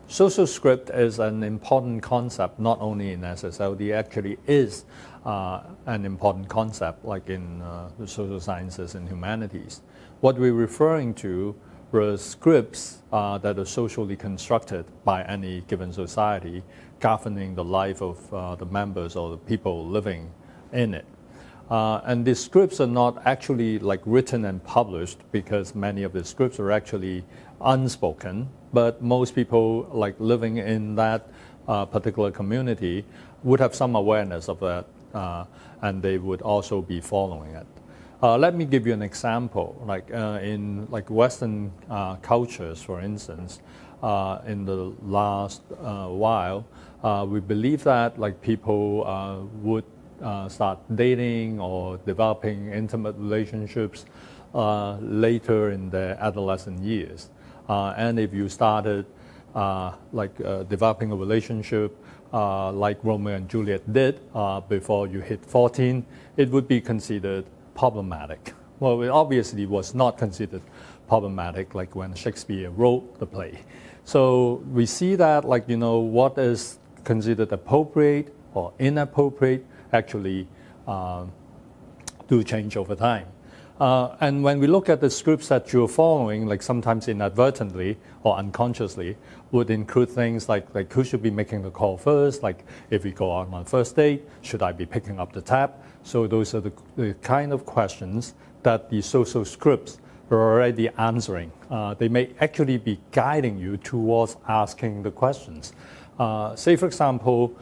social script is an important concept, not only in SSLD, actually is an important concept like in the social sciences and humanities. What we're referring to were scripts that are socially constructed by any given society, governing the life of the members or the people living in it. And these scripts are not actually like written and published, because many of the scripts are actually unspoken, but most people like living in that particular community would have some awareness of that, and they would also be following it. Let me give you an example. Like in Western cultures, for instance, in the last while, we believe that like people would start dating or developing intimate relationships later in their adolescent years. And if you started developing a relationship like Romeo and Juliet did before you hit 14, it would be considered problematic. Well, it obviously was not considered problematic like when Shakespeare wrote the play. So we see that what is considered appropriate or inappropriate actually do change over time. And when we look at the scripts that you're following, like sometimes inadvertently or unconsciously, would include things like who should be making the call first, like if we go out on first date, should I be picking up the tab? So those are the kind of questions that the social scripts are already answering. They may actually be guiding you towards asking the questions. Say, for example,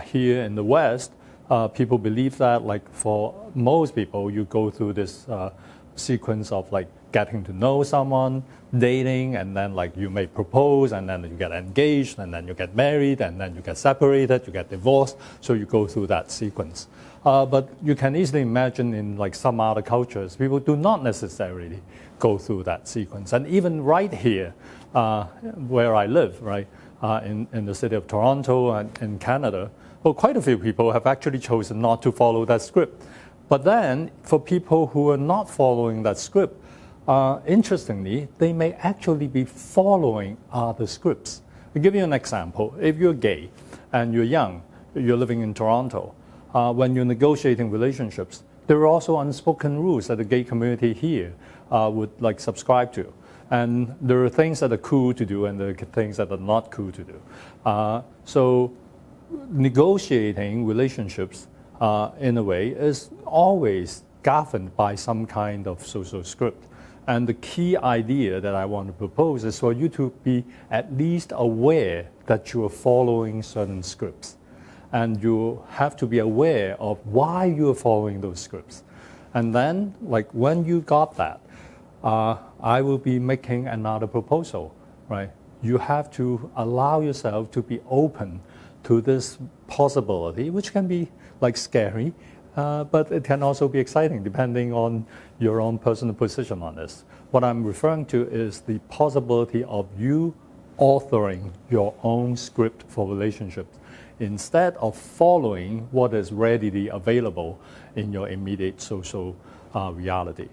here in the West, people believe that like for most people, you go through this sequence of like getting to know someone, dating, and then like you may propose, and then you get engaged, and then you get married, and then you get separated, you get divorced. So you go through that sequence. But you can easily imagine in like some other cultures, people do not necessarily go through that sequence. And even right here, where I live, right, in the city of Toronto and in Canada, well, quite a few people have actually chosen not to follow that script. But then, for people who are not following that script, interestingly, they may actually be following other scripts. I'll give you an example. If you're gay and you're young, you're living in Toronto, when you're negotiating relationships, there are also unspoken rules that the gay community here would like subscribe to. And there are things that are cool to do and there are things that are not cool to do. So negotiating relationships in a way is always governed by some kind of social script. And the key idea that I want to propose is for you to be at least aware that you are following certain scripts. And you have to be aware of why you are following those scripts. And then, like when you got that, I will be making another proposal, right? You have to allow yourself to be open to this possibility, which can be like scary, but it can also be exciting depending on your own personal position on this. What I'm referring to is the possibility of you authoring your own script for relationships instead of following what is readily available in your immediate social reality.